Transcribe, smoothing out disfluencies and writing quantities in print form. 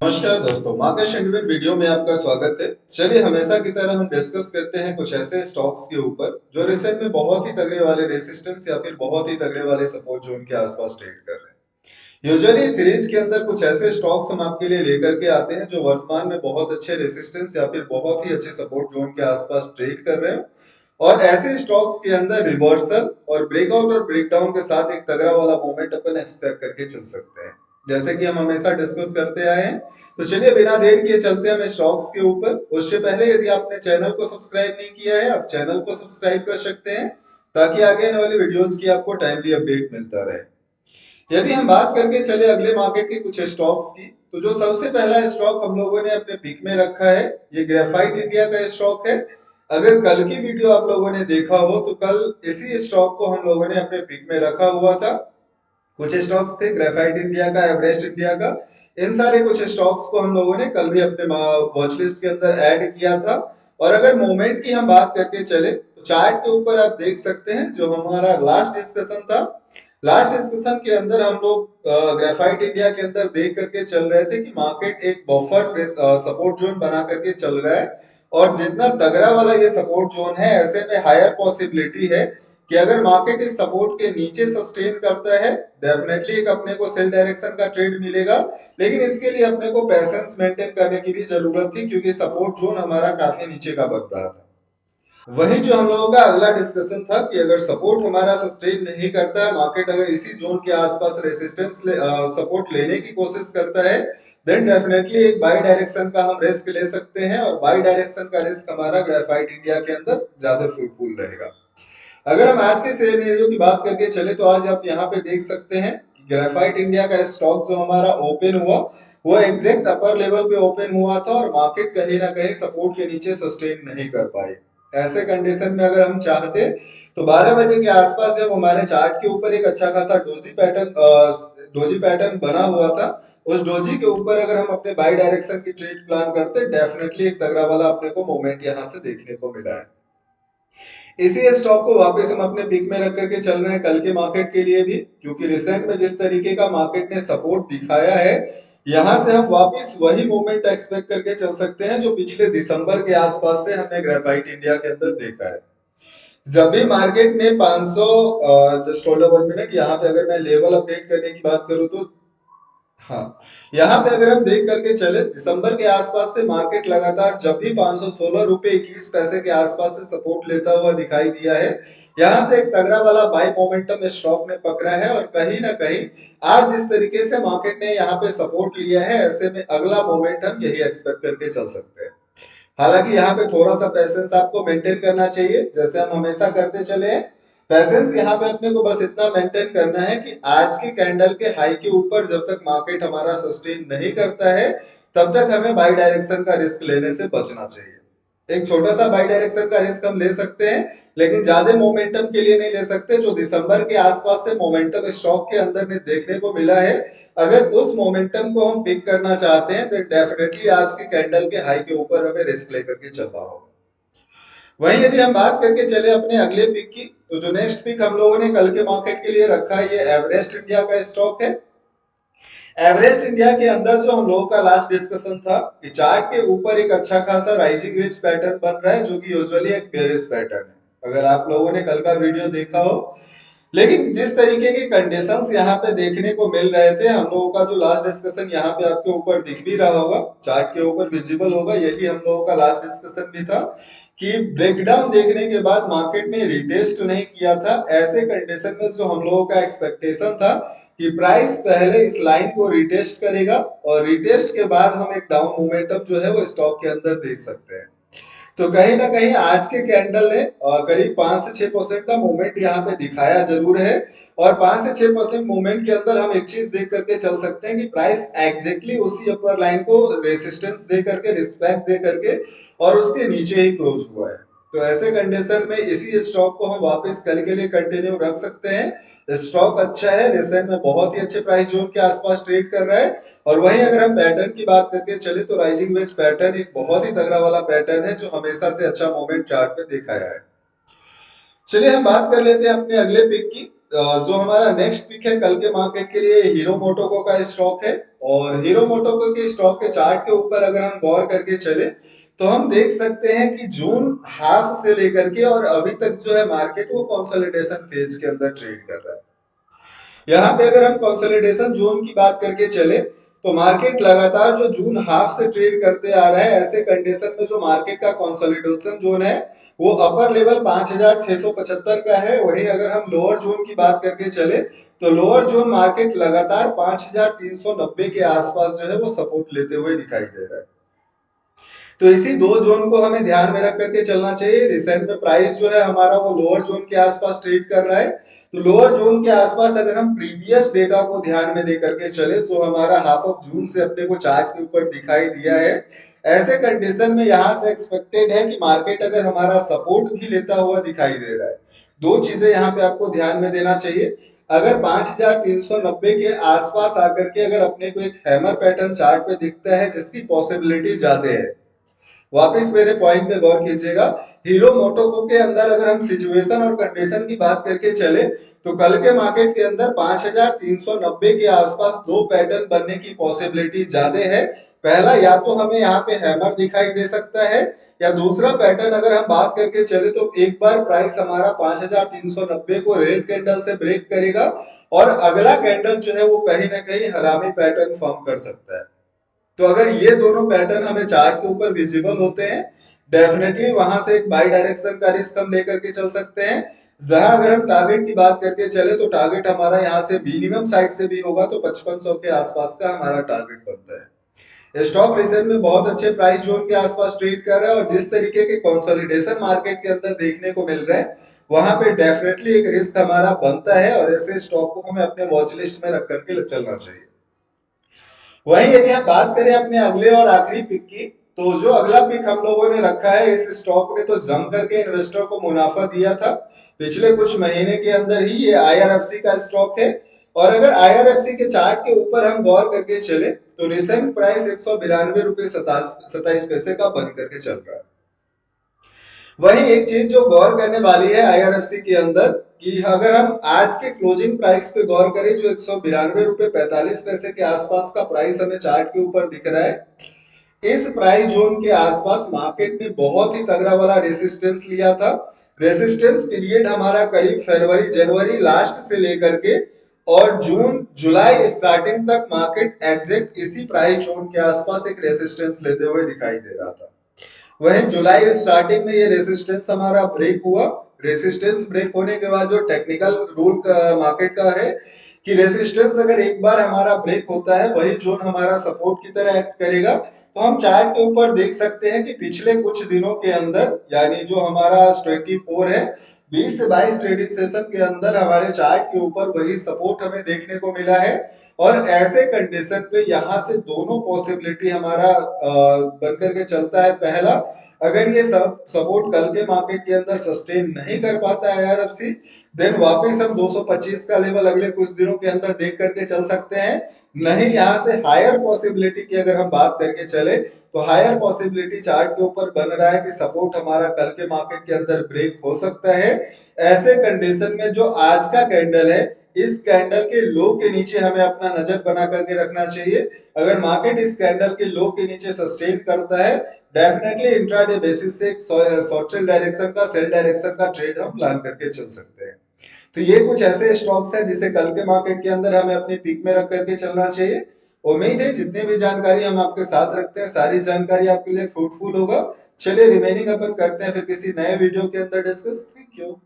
नमस्कार दोस्तों, market sentiment video में आपका स्वागत है। चलिए हमेशा की तरह हम डिस्कस करते हैं कुछ ऐसे स्टॉक्स के ऊपर जो रिसेंट में बहुत ही तगड़े वाले रेजिस्टेंस या फिर बहुत ही तगड़े वाले सपोर्ट जोन के आसपास ट्रेड कर रहे हैं। यूजुअली सीरीज के अंदर कुछ ऐसे स्टॉक्स हम आपके लिए लेकर के आते हैं जो वर्तमान में बहुत अच्छे रेजिस्टेंस या फिर बहुत ही अच्छे सपोर्ट जोन के आसपास ट्रेड कर रहे हैं और ऐसे स्टॉक्स के अंदर रिवर्सल और ब्रेकआउट और ब्रेकडाउन के साथ एक तगड़ा वाला मोमेंट अपन एक्सपेक्ट करके चल सकते हैं, जैसे कि हम हमेशा डिस्कस करते आए हैं। तो चलिए बिना देर किए चलते हैं हम स्टॉक्स के ऊपर। उससे पहले यदि आपने चैनल को सब्सक्राइब नहीं किया है, आप चैनल को सब्सक्राइब कर सकते हैं ताकि आगे आने वाली वीडियोस की आपको टाइमली अपडेट मिलता रहे। यदि हम बात करके चले अगले मार्केट के कुछ स्टॉक्स की, तो जो सबसे पहला स्टॉक हम लोगों ने अपने पिक में रखा है, ये ग्रेफाइट इंडिया का स्टॉक है। अगर कल की वीडियो आप लोगों ने देखा हो तो कल इसी स्टॉक को हम लोगों ने अपने पिक में रखा हुआ था। कुछ स्टॉक्स थे ग्रेफाइट इंडिया का, एवरेस्ट इंडिया का, इन सारे कुछ स्टॉक्स को हम लोगों ने कल भी अपने वॉच लिस्ट के अंदर ऐड किया था। और अगर मोमेंट की हम बात करके चले तो चार्ट के ऊपर आप देख सकते हैं जो हमारा लास्ट डिस्कशन था, लास्ट डिस्कशन के अंदर हम लोग ग्रेफाइट इंडिया के अंदर देख करके चल रहे थे कि मार्केट एक बफर सपोर्ट जोन बना करके चल रहा है और जितना तगड़ा वाला ये सपोर्ट जोन है, ऐसे में हायर पॉसिबिलिटी है कि अगर मार्केट इस सपोर्ट के नीचे सस्टेन करता है, डेफिनेटली एक अपने को सेल डायरेक्शन का ट्रेड मिलेगा। लेकिन इसके लिए अपने को पेशेंस मेंटेन करने की भी जरूरत थी क्योंकि सपोर्ट जोन हमारा काफी नीचे का बन रहा था। वही जो हम लोगों का अगला डिस्कशन था कि अगर सपोर्ट हमारा सस्टेन नहीं करता है, मार्केट अगर इसी जोन के आसपास रेसिस्टेंस सपोर्ट लेने की कोशिश करता है, देन डेफिनेटली एक बाई डायरेक्शन का हम रिस्क ले सकते हैं और बाई डायरेक्शन का रिस्क हमारा ग्रेफाइट इंडिया के अंदर ज्यादा फ्रूटफुल रहेगा। अगर हम आज के सिनेरियो की बात करके चले तो आज आप यहाँ पे देख सकते हैं कि ग्रेफाइट इंडिया का स्टॉक जो हमारा ओपन हुआ वो एग्जैक्ट अपर लेवल पे ओपन हुआ था और मार्केट कहीं ना कहीं सपोर्ट के नीचे सस्टेन नहीं कर पाई। ऐसे कंडीशन में अगर हम चाहते तो 12 बजे के आसपास जब हमारे चार्ट के ऊपर एक अच्छा खासा डोजी पैटर्न बना हुआ था, उस डोजी के ऊपर अगर हम अपने बाई डायरेक्शन की ट्रेड प्लान करते, डेफिनेटली एक तगड़ा वाला अपने को मोमेंट यहाँ से देखने को मिला है। इसी स्टॉक को वापस हम अपने पिक में रख करके चल रहे हैं कल के मार्केट के लिए भी, क्योंकि रिसेंट में जिस तरीके का मार्केट ने सपोर्ट दिखाया है, यहां से हम वापस वही मूवमेंट एक्सपेक्ट करके चल सकते हैं जो पिछले दिसंबर के आसपास से हमने ग्रेफाइट इंडिया के अंदर देखा है। जब भी मार्केट ने 500, जस्ट होल्ड 1 मिनट, यहाँ पे अगर मैं लेवल अपडेट करने की बात करूं तो हाँ, यहाँ पे अगर हम देख करके चले दिसंबर के आसपास से मार्केट लगातार जब भी 516 रुपए 21 पैसे के आसपास से सपोर्ट लेता हुआ दिखाई दिया है, यहाँ से एक तगड़ा वाला बाई मोमेंटम स्टॉक ने पकड़ा है और कहीं ना कहीं आज जिस तरीके से मार्केट ने यहाँ पे सपोर्ट लिया है, ऐसे में अगला मोमेंटम यही एक्सपेक्ट करके चल सकते हैं। हालांकि यहाँ पे थोड़ा सा पैसेंस आपको मेंटेन करना चाहिए, जैसे हम हमेशा करते चले हैं। पैसेंस यहाँ पे अपने को बस इतना मेंटेन करना है कि आज की कैंडल के हाई के ऊपर जब तक मार्केट हमारा सस्टेन नहीं करता है, तब तक हमें बाई डायरेक्शन का रिस्क लेने से बचना चाहिए। एक छोटा सा बाई डायरेक्शन का रिस्क हम ले सकते हैं, लेकिन ज्यादा मोमेंटम के लिए नहीं ले सकते। जो दिसंबर के आसपास से मोमेंटम स्टॉक के अंदर में देखने को मिला है, अगर उस मोमेंटम को हम पिक करना चाहते हैं, तो डेफिनेटली आज के कैंडल के हाई के ऊपर हमें रिस्क लेकर के चलना होगा। वहीं यदि हम बात करके चले अपने अगले पिक की, तो जो नेक्स्ट पिक हम लोगों ने कल के मार्केट के लिए रखा है, ये एवरेस्ट इंडिया का स्टॉक है। एवरेस्ट इंडिया के अंदर जो हम लोगों का लास्ट डिस्कशन था कि चार्ट के ऊपर एक अच्छा खासा राइजिंग वेज पैटर्न बन रहा है जो कि यूजुअली एक बेयरिश पैटर्न है, अगर आप लोगों ने कल का वीडियो देखा हो। लेकिन जिस तरीके की कंडीशंस यहाँ पे देखने को मिल रहे थे, हम लोगों का जो लास्ट डिस्कशन यहाँ पे आपके ऊपर दिख भी रहा होगा, चार्ट के ऊपर विजिबल होगा, यही हम लोगों का लास्ट डिस्कशन भी था कि ब्रेकडाउन देखने के बाद मार्केट ने रिटेस्ट नहीं किया था। ऐसे कंडीशन में जो हम लोगों का एक्सपेक्टेशन था कि प्राइस पहले इस लाइन को रिटेस्ट करेगा और रिटेस्ट के बाद हम एक डाउन मोमेंटम जो है वो स्टॉक के अंदर देख सकते हैं। तो कहीं ना कहीं आज के कैंडल ने करीब 5 से 6% का मूवमेंट यहाँ पे दिखाया जरूर है और 5 से 6% मूवमेंट के अंदर हम एक चीज देख करके चल सकते हैं कि प्राइस एग्जैक्टली उसी अपर लाइन को रेसिस्टेंस दे करके, रिस्पेक्ट दे करके और उसके नीचे ही क्लोज हुआ है। तो ऐसे कंडीशन में इसी स्टॉक को हम वापस कल के लिए कंटिन्यू रख सकते हैं। स्टॉक अच्छा है, रिसेंट में बहुत ही अच्छे प्राइस जोन के आसपास ट्रेड कर रहा है। और वहीं अगर हम पैटर्न की बात करके चले तो राइजिंग वेज पैटर्न एक बहुत ही तगड़ा वाला पैटर्न है जो हमेशा से अच्छा मोमेंट चार्ट में दिखाया है। चलिए हम बात कर लेते हैं अपने अगले पिक की। जो हमारा नेक्स्ट पिक है कल के मार्केट के लिए हीरो मोटोको का स्टॉक है। और हीरो मोटोको के स्टॉक के चार्ट के ऊपर अगर हम गौर करके चले तो हम देख सकते हैं कि जून हाफ से लेकर के और अभी तक जो है मार्केट वो कंसोलिडेशन फेज के अंदर ट्रेड कर रहा है। यहाँ पे अगर हम कंसोलिडेशन जोन की बात करके चले तो मार्केट लगातार जो जून हाफ से ट्रेड करते आ रहा है, ऐसे कंडीशन में जो मार्केट का कंसोलिडेशन जोन है वो अपर लेवल 5675 का है। वहीं अगर हम लोअर जोन की बात करके चले तो लोअर जोन मार्केट लगातार 5390 के आसपास जो है वो सपोर्ट लेते हुए दिखाई दे रहा है। तो इसी दो जोन को हमें ध्यान में रख करके चलना चाहिए। रिसेंट में प्राइस जो है हमारा वो लोअर जोन के आसपास ट्रेड कर रहा है। तो लोअर जोन के आसपास अगर हम प्रीवियस डेटा को ध्यान में दे करके चले तो हमारा हाफ ऑफ जून से अपने को चार्ट के ऊपर दिखाई दिया है। ऐसे कंडीशन में यहाँ से एक्सपेक्टेड है कि मार्केट अगर हमारा सपोर्ट भी लेता हुआ दिखाई दे रहा है, दो चीजें यहाँ पे आपको ध्यान में देना चाहिए। अगर 5390 के आसपास आकर के अगर अपने को एक हैमर पैटर्न चार्ट पे दिखता है जिसकी पॉसिबिलिटी ज्यादा है, वापस मेरे पॉइंट पे गौर कीजिएगा। हीरो मोटोको के अंदर अगर हम सिचुएशन और कंडीशन की बात करके चले तो कल के मार्केट के अंदर 5390 के आसपास दो पैटर्न बनने की पॉसिबिलिटी ज्यादा है। पहला, या तो हमें यहाँ पे हैमर दिखाई दे सकता है, या दूसरा पैटर्न अगर हम बात करके चले तो एक बार प्राइस हमारा 5390 को रेड कैंडल से ब्रेक करेगा और अगला कैंडल जो है वो कहीं ना कहीं हरामी पैटर्न फॉर्म कर सकता है। तो अगर ये दोनों पैटर्न हमें चार्ट के ऊपर विजिबल होते हैं, डेफिनेटली वहां से एक बाई डायरेक्शन का रिस्क हम लेकर के चल सकते हैं। जहां अगर हम टारगेट की बात करके चले तो टारगेट हमारा यहाँ से मिनिमम साइड से भी होगा तो 5500 के आसपास का हमारा टारगेट बनता है। स्टॉक रिसेंट में बहुत अच्छे प्राइस जोन के आसपास ट्रेड कर रहा है और जिस तरीके के कंसोलिडेशन मार्केट के अंदर देखने को मिल रहे हैं वहां पे डेफिनेटली एक रिस्क हमारा बनता है और ऐसे स्टॉक को हमें अपने वॉच लिस्ट में रख करके चलना चाहिए। वहीं यदि हम बात करें अपने अगले और आखिरी पिक की, तो जो अगला पिक हम लोगों ने रखा है, इस स्टॉक ने तो जम करके इन्वेस्टर को मुनाफा दिया था पिछले कुछ महीने के अंदर ही। ये आईआरएफसी का स्टॉक है और अगर आईआरएफसी के चार्ट के ऊपर हम गौर करके चले तो रिसेंट प्राइस 192 रुपए 27 पैसे का बन करके चल रहा है। वहीं एक चीज जो गौर करने वाली है आईआरएफसी के अंदर कि अगर हम आज के क्लोजिंग प्राइस पे गौर करें जो 192 रुपए 45 पैसे के आसपास का प्राइस हमें चार्ट के ऊपर दिख रहा है, इस प्राइस जोन के आसपास मार्केट ने बहुत ही तगड़ा वाला रेसिस्टेंस लिया था। रेसिस्टेंस पीरियड हमारा करीब फरवरी जनवरी लास्ट से लेकर के और जून जुलाई स्टार्टिंग तक मार्केट एग्जैक्ट इसी प्राइस जोन के आसपास एक रेसिस्टेंस लेते हुए दिखाई दे रहा था। वहीं जुलाई स्टार्टिंग में ये रेसिस्टेंस हमारा ब्रेक हुआ। रेसिस्टेंस ब्रेक होने के बाद जो टेक्निकल रूल का मार्केट का है कि रेसिस्टेंस अगर एक बार हमारा ब्रेक होता है वही जोन हमारा सपोर्ट की तरह एक्ट करेगा। तो हम चार्ट के ऊपर देख सकते हैं कि पिछले कुछ दिनों के अंदर यानी जो हमारा 24 है 20 से 22 ट्रेडिंग सेशन के अंदर हमारे चार्ट के ऊपर वही सपोर्ट हमें देखने को मिला है। और ऐसे कंडीशन पे यहाँ से दोनों पॉसिबिलिटी हमारा बनकर के चलता है। पहला, अगर ये सब सपोर्ट कल के मार्केट के अंदर सस्टेन नहीं कर पाता है आईआरएफसी, देन वापस हम 225 का लेवल अगले कुछ दिनों के अंदर देख करके चल सकते हैं। नहीं, यहाँ से हायर पॉसिबिलिटी की अगर हम बात करके चले तो हायर पॉसिबिलिटी चार्ट के ऊपर बन रहा है कि सपोर्ट हमारा कल के मार्केट के अंदर ब्रेक हो सकता है। ऐसे कंडीशन में जो आज का कैंडल है, इस कैंडल के लो के नीचे हमें अपना नजर बना करके रखना चाहिए। अगर मार्केट इस कैंडल के लो के नीचे सस्टेन करता है, डेफिनेटली इंट्राडे बेसिस से एक शॉर्ट डायरेक्शन का सेल डायरेक्शन का ट्रेड हम प्लान करके चल सकते हैं। तो ये कुछ ऐसे स्टॉक्स हैं जिसे कल के मार्केट के अंदर हमें अपनी पिक में रख करके चलना चाहिए। उम्मीद है जितनी भी जानकारी हम आपके साथ रखते हैं सारी जानकारी आपके लिए फ्रूटफुल होगा। चलिए रिमेनिंग अपन करते हैं फिर किसी नए वीडियो के अंदर डिस्कस। Thank you.